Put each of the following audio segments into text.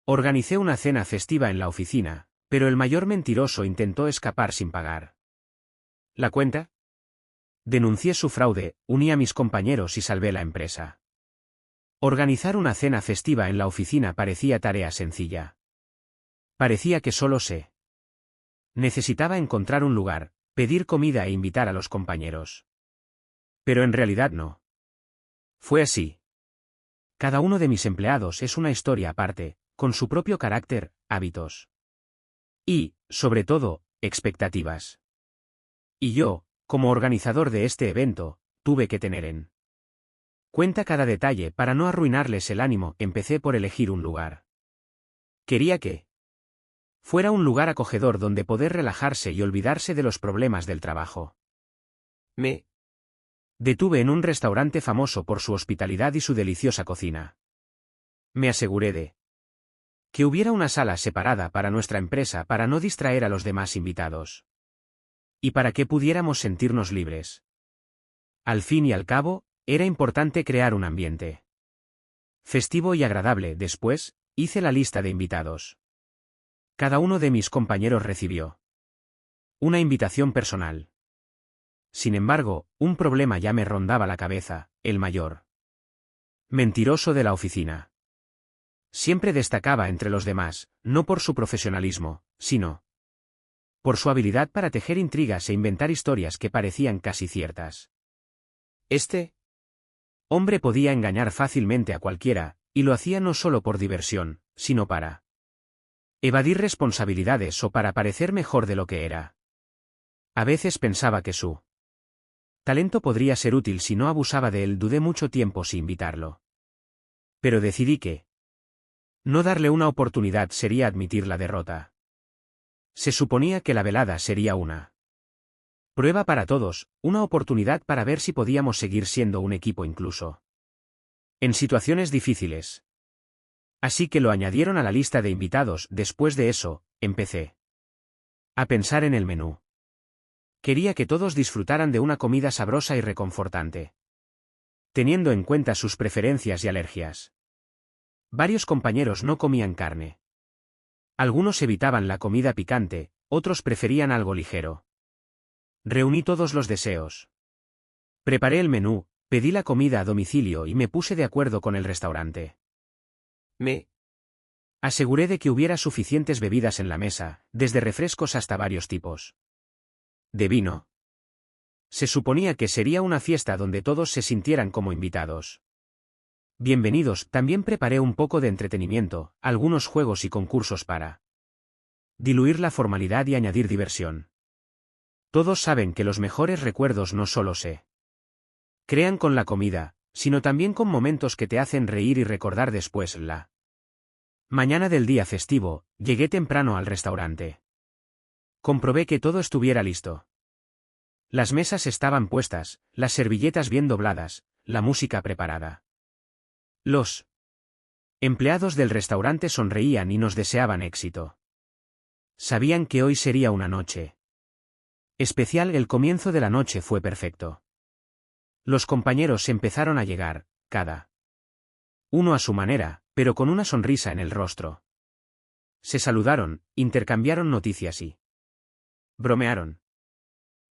Organicé una cena festiva en la oficina, pero el mayor mentiroso intentó escapar sin pagar la cuenta. Denuncié su fraude, uní a mis compañeros y salvé la empresa. Organizar una cena festiva en la oficina parecía tarea sencilla. Parecía que solo necesitaba encontrar un lugar, pedir comida e invitar a los compañeros. Pero en realidad no. Fue así. Cada uno de mis empleados es una historia aparte, con su propio carácter, hábitos y, sobre todo, expectativas. Y yo, como organizador de este evento, tuve que tener en cuenta cada detalle para no arruinarles el ánimo. Empecé por elegir un lugar. Quería que fuera un lugar acogedor donde poder relajarse y olvidarse de los problemas del trabajo. Me detuve en un restaurante famoso por su hospitalidad y su deliciosa cocina. Me aseguré de que hubiera una sala separada para nuestra empresa para no distraer a los demás invitados. Y para que pudiéramos sentirnos libres. Al fin y al cabo, era importante crear un ambiente festivo y agradable. Después, hice la lista de invitados. Cada uno de mis compañeros recibió una invitación personal. Sin embargo, un problema ya me rondaba la cabeza: el mayor mentiroso de la oficina. Siempre destacaba entre los demás, no por su profesionalismo, sino por su habilidad para tejer intrigas e inventar historias que parecían casi ciertas. Este hombre podía engañar fácilmente a cualquiera, y lo hacía no solo por diversión, sino para evadir responsabilidades o para parecer mejor de lo que era. A veces pensaba que su talento podría ser útil si no abusaba de él. Dudé mucho tiempo si invitarlo. Pero decidí que no darle una oportunidad sería admitir la derrota. Se suponía que la velada sería una prueba para todos, una oportunidad para ver si podíamos seguir siendo un equipo incluso en situaciones difíciles. Así que lo añadieron a la lista de invitados. Después de eso, empecé a pensar en el menú. Quería que todos disfrutaran de una comida sabrosa y reconfortante, teniendo en cuenta sus preferencias y alergias. Varios compañeros no comían carne. Algunos evitaban la comida picante, otros preferían algo ligero. Reuní todos los deseos. Preparé el menú, pedí la comida a domicilio y me puse de acuerdo con el restaurante. Me aseguré de que hubiera suficientes bebidas en la mesa, desde refrescos hasta varios tipos de vino. Se suponía que sería una fiesta donde todos se sintieran como invitados. Bienvenidos. También preparé un poco de entretenimiento, algunos juegos y concursos para diluir la formalidad y añadir diversión. Todos saben que los mejores recuerdos no solo se crean con la comida, sino también con momentos que te hacen reír y recordar después. La mañana del día festivo, llegué temprano al restaurante. Comprobé que todo estuviera listo. Las mesas estaban puestas, las servilletas bien dobladas, la música preparada. Los empleados del restaurante sonreían y nos deseaban éxito. Sabían que hoy sería una noche especial. El comienzo de la noche fue perfecto. Los compañeros empezaron a llegar, cada uno a su manera, pero con una sonrisa en el rostro. Se saludaron, intercambiaron noticias y bromearon.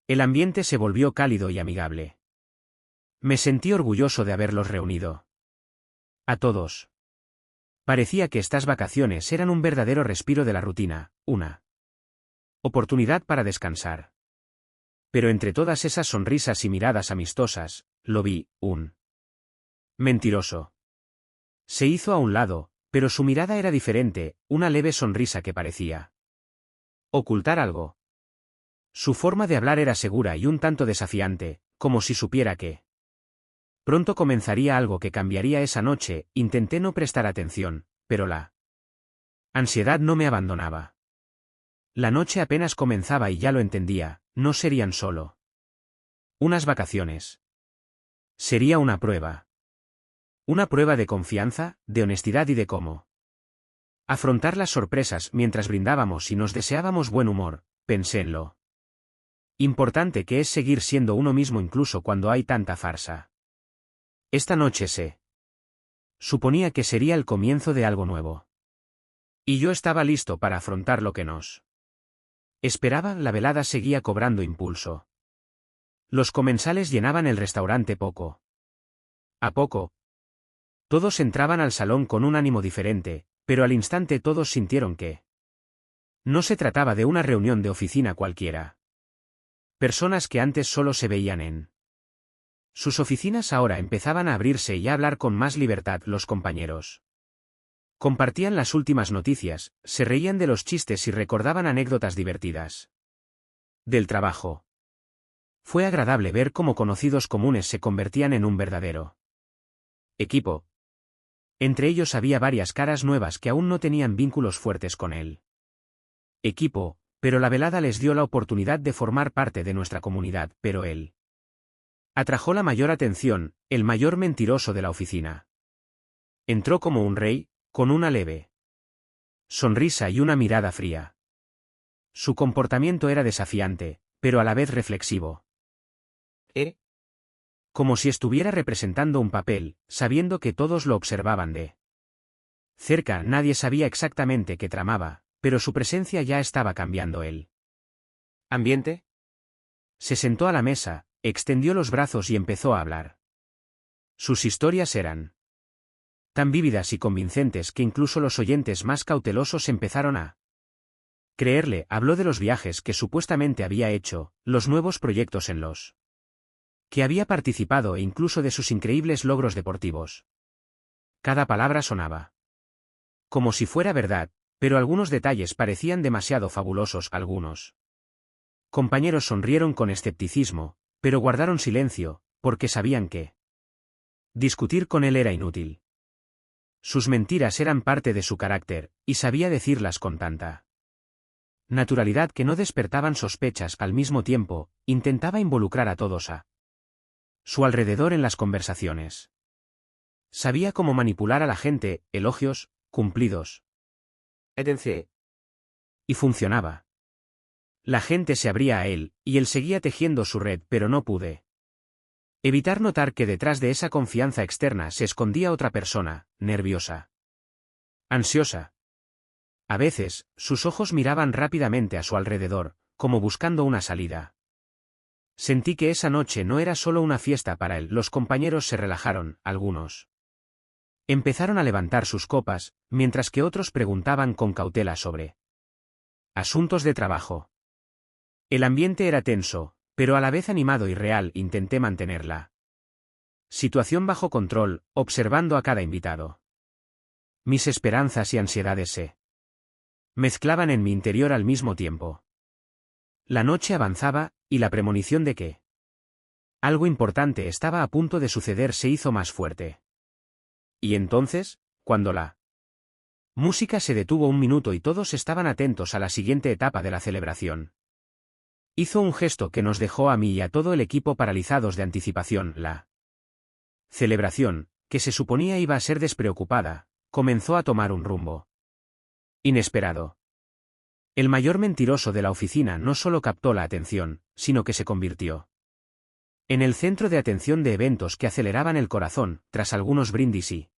El ambiente se volvió cálido y amigable. Me sentí orgulloso de haberlos reunido a todos. Parecía que estas vacaciones eran un verdadero respiro de la rutina, una oportunidad para descansar. Pero entre todas esas sonrisas y miradas amistosas, lo vi, un mentiroso. Se hizo a un lado, pero su mirada era diferente, una leve sonrisa que parecía ocultar algo. Su forma de hablar era segura y un tanto desafiante, como si supiera que pronto comenzaría algo que cambiaría esa noche. Intenté no prestar atención, pero la ansiedad no me abandonaba. La noche apenas comenzaba y ya lo entendía, no serían solo unas vacaciones. Sería una prueba. Una prueba de confianza, de honestidad y de cómo afrontar las sorpresas. Mientras brindábamos y nos deseábamos buen humor, pensé en lo importante que es seguir siendo uno mismo incluso cuando hay tanta farsa. Esta noche se suponía que sería el comienzo de algo nuevo. Y yo estaba listo para afrontar lo que nos esperaba. La velada seguía cobrando impulso. Los comensales llenaban el restaurante poco a poco. Todos entraban al salón con un ánimo diferente, pero al instante todos sintieron que no se trataba de una reunión de oficina cualquiera. Personas que antes solo se veían en sus oficinas ahora empezaban a abrirse y a hablar con más libertad. Los compañeros compartían las últimas noticias, se reían de los chistes y recordaban anécdotas divertidas del trabajo. Fue agradable ver cómo conocidos comunes se convertían en un verdadero equipo. Entre ellos había varias caras nuevas que aún no tenían vínculos fuertes con el equipo, pero la velada les dio la oportunidad de formar parte de nuestra comunidad. Pero él atrajo la mayor atención, el mayor mentiroso de la oficina. Entró como un rey, con una leve sonrisa y una mirada fría. Su comportamiento era desafiante, pero a la vez reflexivo. Como si estuviera representando un papel, sabiendo que todos lo observaban de cerca. Nadie sabía exactamente qué tramaba, pero su presencia ya estaba cambiando el ambiente. Se sentó a la mesa, extendió los brazos y empezó a hablar. Sus historias eran tan vívidas y convincentes que incluso los oyentes más cautelosos empezaron a creerle. Habló de los viajes que supuestamente había hecho, los nuevos proyectos en los que había participado e incluso de sus increíbles logros deportivos. Cada palabra sonaba como si fuera verdad, pero algunos detalles parecían demasiado fabulosos. Algunos compañeros sonrieron con escepticismo, pero guardaron silencio, porque sabían que discutir con él era inútil. Sus mentiras eran parte de su carácter, y sabía decirlas con tanta naturalidad que no despertaban sospechas. Al mismo tiempo, intentaba involucrar a todos a su alrededor en las conversaciones. Sabía cómo manipular a la gente, elogios, cumplidos, etc. Y funcionaba. La gente se abría a él, y él seguía tejiendo su red, pero no pude evitar notar que detrás de esa confianza externa se escondía otra persona, nerviosa, ansiosa. A veces, sus ojos miraban rápidamente a su alrededor, como buscando una salida. Sentí que esa noche no era solo una fiesta para él. Los compañeros se relajaron, algunos empezaron a levantar sus copas, mientras que otros preguntaban con cautela sobre asuntos de trabajo. El ambiente era tenso, pero a la vez animado y real. Intenté mantener la situación bajo control, observando a cada invitado. Mis esperanzas y ansiedades se mezclaban en mi interior al mismo tiempo. La noche avanzaba, y la premonición de que algo importante estaba a punto de suceder se hizo más fuerte. Y entonces, cuando la música se detuvo un minuto y todos estaban atentos a la siguiente etapa de la celebración, hizo un gesto que nos dejó a mí y a todo el equipo paralizados de anticipación. La celebración, que se suponía iba a ser despreocupada, comenzó a tomar un rumbo inesperado. El mayor mentiroso de la oficina no solo captó la atención, sino que se convirtió en el centro de atención de eventos que aceleraban el corazón. Tras algunos brindis y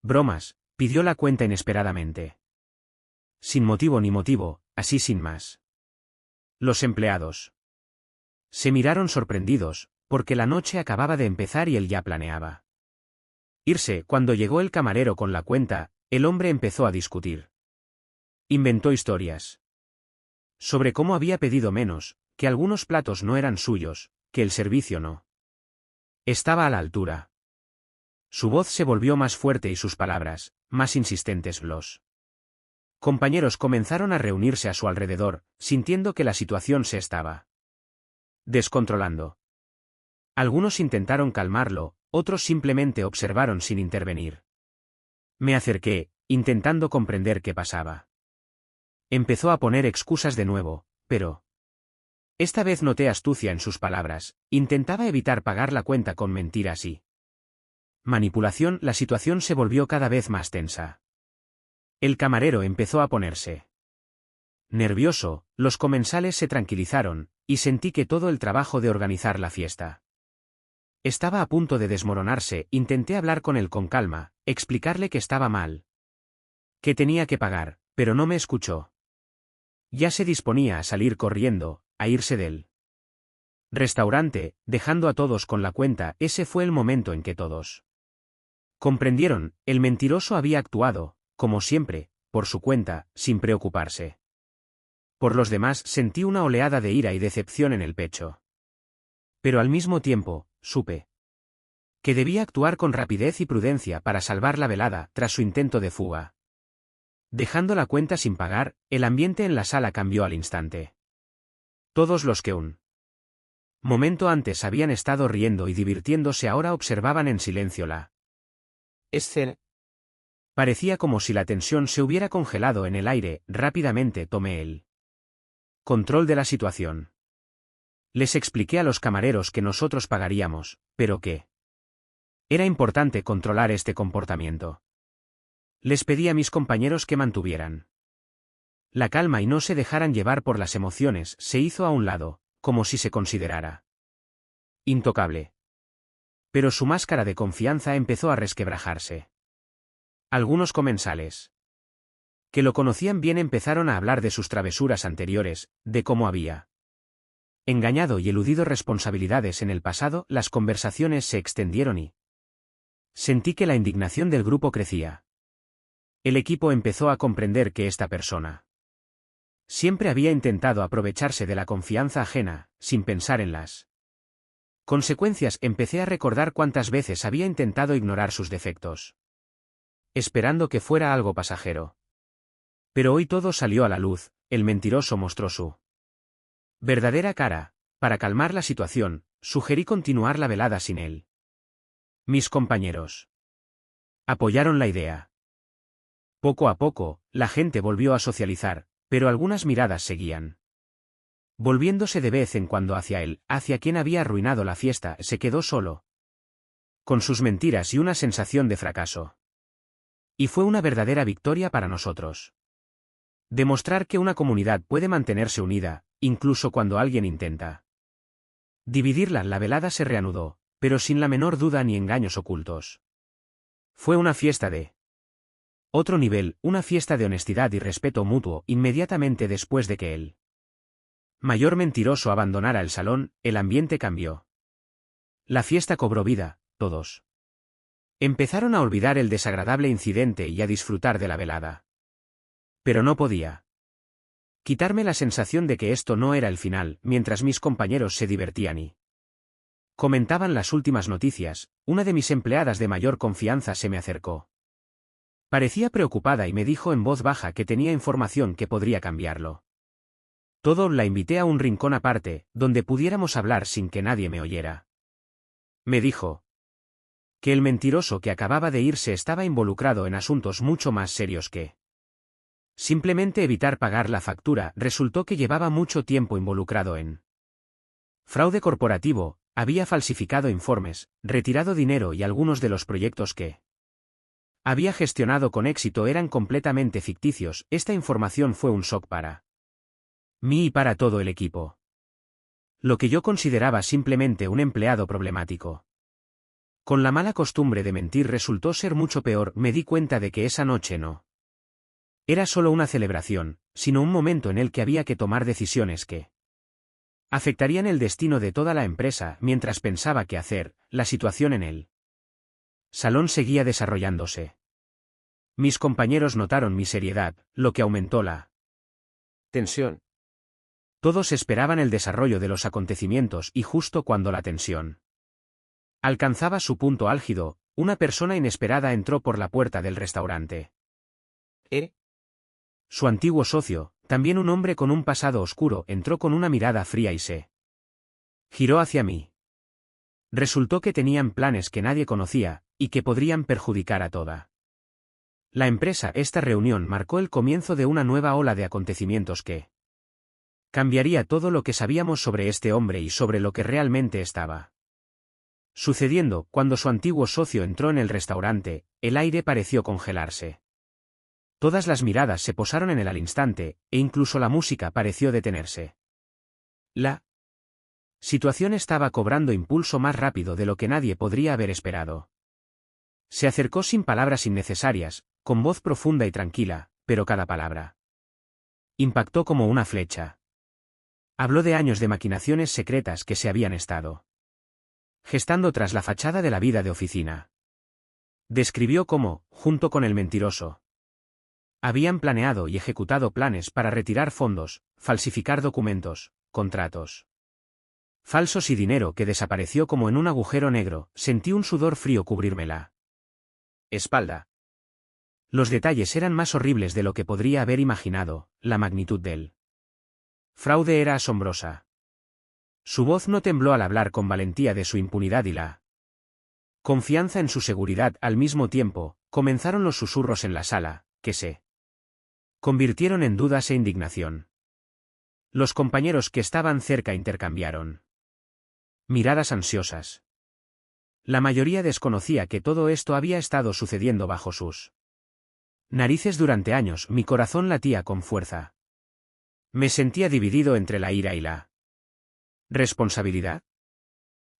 bromas, pidió la cuenta inesperadamente. Sin motivo ni motivo, así sin más. Los empleados se miraron sorprendidos, porque la noche acababa de empezar y él ya planeaba irse. Cuando llegó el camarero con la cuenta, el hombre empezó a discutir. Inventó historias sobre cómo había pedido menos, que algunos platos no eran suyos, que el servicio no estaba a la altura. Su voz se volvió más fuerte y sus palabras, más insistentes. Los compañeros comenzaron a reunirse a su alrededor, sintiendo que la situación se estaba descontrolando. Algunos intentaron calmarlo, otros simplemente observaron sin intervenir. Me acerqué, intentando comprender qué pasaba. Empezó a poner excusas de nuevo, pero esta vez noté astucia en sus palabras. Intentaba evitar pagar la cuenta con mentiras y manipulación. La situación se volvió cada vez más tensa. El camarero empezó a ponerse nervioso, los comensales se tranquilizaron, y sentí que todo el trabajo de organizar la fiesta estaba a punto de desmoronarse. Intenté hablar con él con calma, explicarle que estaba mal Que tenía que pagar, pero no me escuchó. Ya se disponía a salir corriendo, a irse del restaurante, dejando a todos con la cuenta. Ese fue el momento en que todos comprendieron, el mentiroso había actuado, como siempre, por su cuenta, sin preocuparse. Por los demás sentí una oleada de ira y decepción en el pecho. Pero al mismo tiempo, supe que debía actuar con rapidez y prudencia para salvar la velada tras su intento de fuga. Dejando la cuenta sin pagar, el ambiente en la sala cambió al instante. Todos los que un momento antes habían estado riendo y divirtiéndose ahora observaban en silencio la escena. Parecía como si la tensión se hubiera congelado en el aire. Rápidamente tomé el control de la situación. Les expliqué a los camareros que nosotros pagaríamos, pero que era importante controlar este comportamiento. Les pedí a mis compañeros que mantuvieran la calma y no se dejaran llevar por las emociones. Se hizo a un lado, como si se considerara intocable. Pero su máscara de confianza empezó a resquebrajarse. Algunos comensales que lo conocían bien empezaron a hablar de sus travesuras anteriores, de cómo había engañado y eludido responsabilidades en el pasado. Las conversaciones se extendieron y sentí que la indignación del grupo crecía. El equipo empezó a comprender que esta persona siempre había intentado aprovecharse de la confianza ajena, sin pensar en las consecuencias. Empecé a recordar cuántas veces había intentado ignorar sus defectos, esperando que fuera algo pasajero. Pero hoy todo salió a la luz. El mentiroso mostró su verdadera cara. Para calmar la situación, sugerí continuar la velada sin él. Mis compañeros apoyaron la idea. Poco a poco, la gente volvió a socializar, pero algunas miradas seguían volviéndose de vez en cuando hacia él, hacia quien había arruinado la fiesta. Se quedó solo con sus mentiras y una sensación de fracaso. Y fue una verdadera victoria para nosotros. Demostrar que una comunidad puede mantenerse unida, incluso cuando alguien intenta dividirla. La velada se reanudó, pero sin la menor duda ni engaños ocultos. Fue una fiesta de otro nivel, una fiesta de honestidad y respeto mutuo. Inmediatamente después de que el mayor mentiroso abandonara el salón, el ambiente cambió. La fiesta cobró vida. Todos empezaron a olvidar el desagradable incidente y a disfrutar de la velada. Pero no podía quitarme la sensación de que esto no era el final. Mientras mis compañeros se divertían y comentaban las últimas noticias, una de mis empleadas de mayor confianza se me acercó. Parecía preocupada y me dijo en voz baja que tenía información que podría cambiarlo todo. La invité a un rincón aparte, donde pudiéramos hablar sin que nadie me oyera. Me dijo que el mentiroso que acababa de irse estaba involucrado en asuntos mucho más serios que simplemente evitar pagar la factura. Resultó que llevaba mucho tiempo involucrado en fraude corporativo, había falsificado informes, retirado dinero y algunos de los proyectos que había gestionado con éxito eran completamente ficticios. Esta información fue un shock para mí y para todo el equipo. Lo que yo consideraba simplemente un empleado problemático con la mala costumbre de mentir resultó ser mucho peor. Me di cuenta de que esa noche no era solo una celebración, sino un momento en el que había que tomar decisiones que afectarían el destino de toda la empresa. Mientras pensaba qué hacer, la situación en el salón seguía desarrollándose. Mis compañeros notaron mi seriedad, lo que aumentó la tensión. Todos esperaban el desarrollo de los acontecimientos y justo cuando la tensión alcanzaba su punto álgido, una persona inesperada entró por la puerta del restaurante. Su antiguo socio, también un hombre con un pasado oscuro, entró con una mirada fría y se giró hacia mí. Resultó que tenían planes que nadie conocía, y que podrían perjudicar a toda la empresa. Esta reunión marcó el comienzo de una nueva ola de acontecimientos que cambiaría todo lo que sabíamos sobre este hombre y sobre lo que realmente estaba sucediendo. Cuando su antiguo socio entró en el restaurante, el aire pareció congelarse. Todas las miradas se posaron en él al instante, e incluso la música pareció detenerse. La situación estaba cobrando impulso más rápido de lo que nadie podría haber esperado. Se acercó sin palabras innecesarias, con voz profunda y tranquila, pero cada palabra impactó como una flecha. Habló de años de maquinaciones secretas que se habían estado gestando tras la fachada de la vida de oficina. Describió cómo, junto con el mentiroso, habían planeado y ejecutado planes para retirar fondos, falsificar documentos, contratos falsos y dinero que desapareció como en un agujero negro. Sentí un sudor frío cubrirme la espalda. Los detalles eran más horribles de lo que podría haber imaginado, la magnitud del fraude era asombrosa. Su voz no tembló al hablar con valentía de su impunidad y la confianza en su seguridad. Al mismo tiempo, comenzaron los susurros en la sala, que se convirtieron en dudas e indignación. Los compañeros que estaban cerca intercambiaron miradas ansiosas. La mayoría desconocía que todo esto había estado sucediendo bajo sus narices durante años. Mi corazón latía con fuerza. Me sentía dividido entre la ira y la responsabilidad.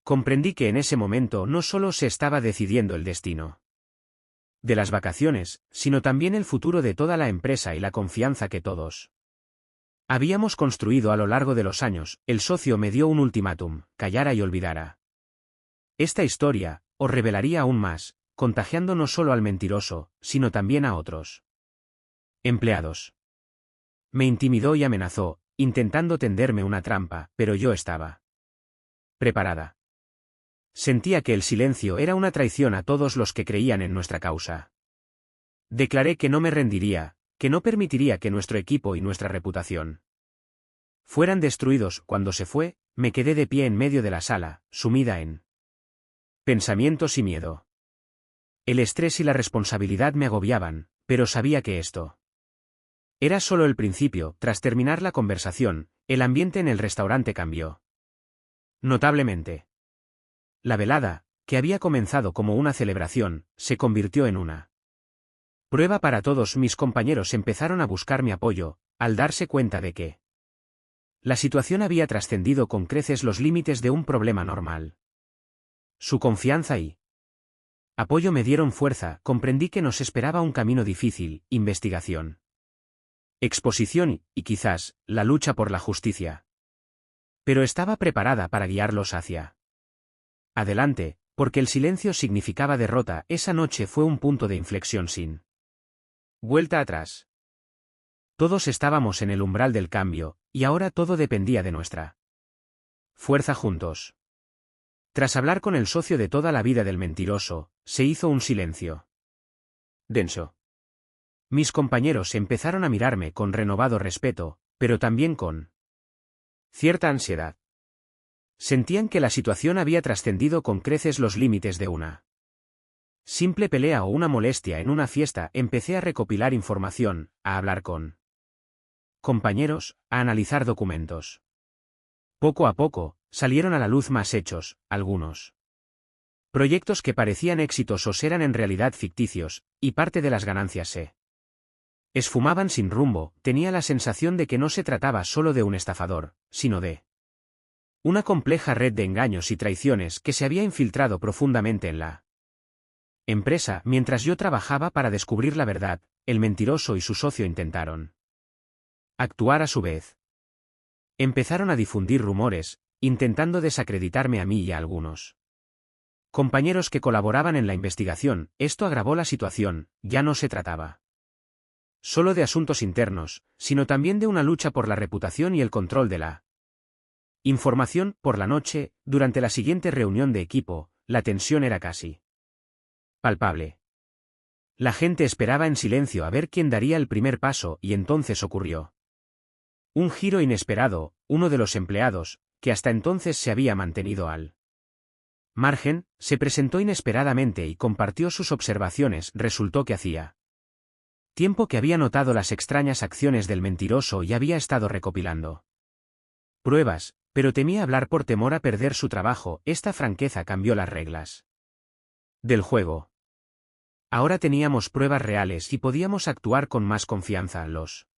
Comprendí que en ese momento no solo se estaba decidiendo el destino de las vacaciones, sino también el futuro de toda la empresa y la confianza que todos habíamos construido a lo largo de los años. El socio me dio un ultimátum: callara y olvidara. Esta historia os revelaría aún más, contagiando no solo al mentiroso, sino también a otros empleados. Me intimidó y amenazó, intentando tenderme una trampa, pero yo estaba preparada. Sentía que el silencio era una traición a todos los que creían en nuestra causa. Declaré que no me rendiría, que no permitiría que nuestro equipo y nuestra reputación fueran destruidos. Cuando se fue, me quedé de pie en medio de la sala, sumida en pensamientos y miedo. El estrés y la responsabilidad me agobiaban, pero sabía que esto era solo el principio. Tras terminar la conversación, el ambiente en el restaurante cambió notablemente. La velada, que había comenzado como una celebración, se convirtió en una prueba para todos. Mis compañeros empezaron a buscar mi apoyo, al darse cuenta de que la situación había trascendido con creces los límites de un problema normal. Su confianza y apoyo me dieron fuerza. Comprendí que nos esperaba un camino difícil: investigación, exposición y, quizás, la lucha por la justicia. Pero estaba preparada para guiarlos hacia adelante, porque el silencio significaba derrota. Esa noche fue un punto de inflexión sin vuelta atrás. Todos estábamos en el umbral del cambio, y ahora todo dependía de nuestra fuerza juntos. Tras hablar con el socio de toda la vida del mentiroso, se hizo un silencio denso. Mis compañeros empezaron a mirarme con renovado respeto, pero también con cierta ansiedad. Sentían que la situación había trascendido con creces los límites de una simple pelea o una molestia en una fiesta. Empecé a recopilar información, a hablar con compañeros, a analizar documentos. Poco a poco, salieron a la luz más hechos. Algunos proyectos que parecían exitosos eran en realidad ficticios, y parte de las ganancias se esfumaban sin rumbo. Tenía la sensación de que no se trataba solo de un estafador, sino de una compleja red de engaños y traiciones que se había infiltrado profundamente en la empresa. Mientras yo trabajaba para descubrir la verdad, el mentiroso y su socio intentaron actuar a su vez. Empezaron a difundir rumores, intentando desacreditarme a mí y a algunos compañeros que colaboraban en la investigación. Esto agravó la situación. Ya no se trataba solo de asuntos internos, sino también de una lucha por la reputación y el control de la información. Por la noche, durante la siguiente reunión de equipo, la tensión era casi palpable. La gente esperaba en silencio a ver quién daría el primer paso, y entonces ocurrió un giro inesperado. Uno de los empleados, que hasta entonces se había mantenido al margen, se presentó inesperadamente y compartió sus observaciones. Resultó que hacía tiempo que había notado las extrañas acciones del mentiroso y había estado recopilando pruebas, pero temía hablar por temor a perder su trabajo. Esta franqueza cambió las reglas del juego. Ahora teníamos pruebas reales y podíamos actuar con más confianza. Los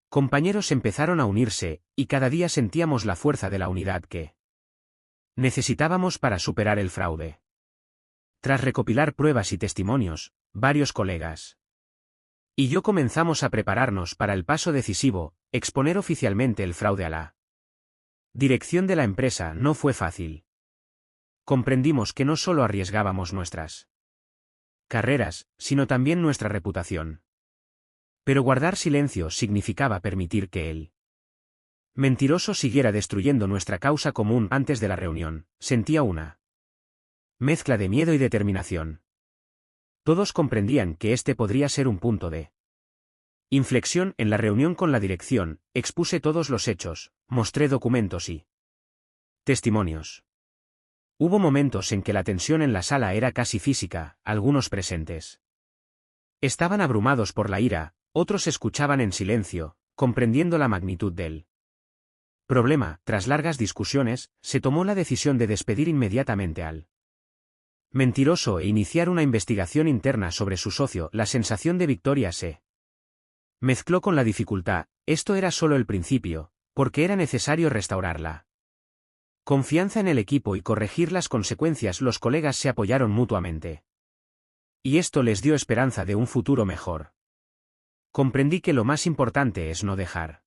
compañeros empezaron a unirse, y cada día sentíamos la fuerza de la unidad que necesitábamos para superar el fraude. Tras recopilar pruebas y testimonios, varios colegas Y yo comenzamos a prepararnos para el paso decisivo, exponer oficialmente el fraude a la dirección de la empresa. No fue fácil. Comprendimos que no solo arriesgábamos nuestras carreras, sino también nuestra reputación. Pero guardar silencio significaba permitir que el mentiroso siguiera destruyendo nuestra causa común. Antes de la reunión, sentía una mezcla de miedo y determinación. Todos comprendían que este podría ser un punto de inflexión. En la reunión con la dirección, expuse todos los hechos, mostré documentos y testimonios. Hubo momentos en que la tensión en la sala era casi física. Algunos presentes estaban abrumados por la ira, otros escuchaban en silencio, comprendiendo la magnitud del problema. Tras largas discusiones, se tomó la decisión de despedir inmediatamente al mentiroso e iniciar una investigación interna sobre su socio. La sensación de victoria se mezcló con la dificultad. Esto era solo el principio, porque era necesario restaurar la confianza en el equipo y corregir las consecuencias. Los colegas se apoyaron mutuamente. Y esto les dio esperanza de un futuro mejor. Comprendí que lo más importante es no dejar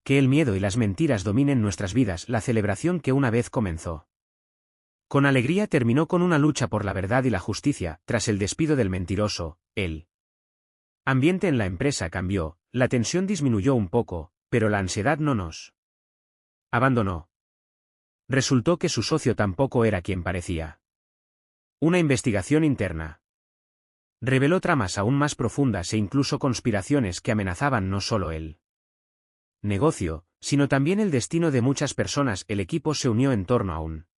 que el miedo y las mentiras dominen nuestras vidas. La celebración, que una vez comenzó con alegría, terminó con una lucha por la verdad y la justicia. Tras el despido del mentiroso, el ambiente en la empresa cambió, la tensión disminuyó un poco, pero la ansiedad no nos abandonó. Resultó que su socio tampoco era quien parecía. Una investigación interna reveló tramas aún más profundas e incluso conspiraciones que amenazaban no solo el negocio, sino también el destino de muchas personas. El equipo se unió en torno a un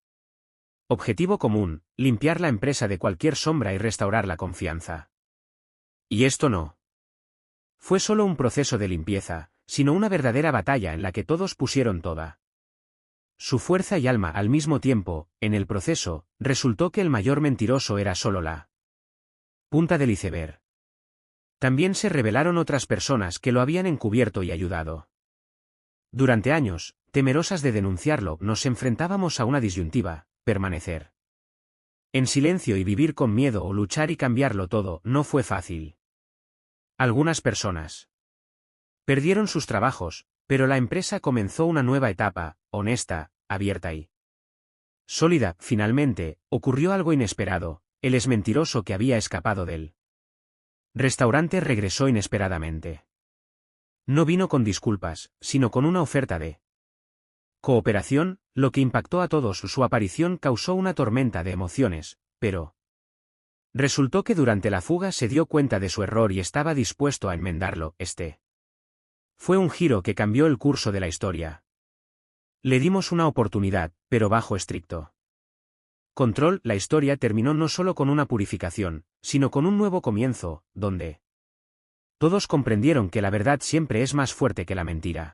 objetivo común: limpiar la empresa de cualquier sombra y restaurar la confianza. Y esto no fue solo un proceso de limpieza, sino una verdadera batalla en la que todos pusieron toda su fuerza y alma al mismo tiempo. En el proceso, resultó que el mayor mentiroso era solo la punta del iceberg. También se revelaron otras personas que lo habían encubierto y ayudado. Durante años, temerosas de denunciarlo, nos enfrentábamos a una disyuntiva: permanecer en silencio y vivir con miedo, o luchar y cambiarlo todo. No fue fácil. Algunas personas perdieron sus trabajos, pero la empresa comenzó una nueva etapa, honesta, abierta y sólida. Finalmente, ocurrió algo inesperado: el exmentiroso que había escapado del restaurante regresó inesperadamente. No vino con disculpas, sino con una oferta de cooperación, lo que impactó a todos. Su aparición causó una tormenta de emociones, pero resultó que durante la fuga se dio cuenta de su error y estaba dispuesto a enmendarlo. Este fue un giro que cambió el curso de la historia. Le dimos una oportunidad, pero bajo estricto control. La historia terminó no solo con una purificación, sino con un nuevo comienzo, donde todos comprendieron que la verdad siempre es más fuerte que la mentira.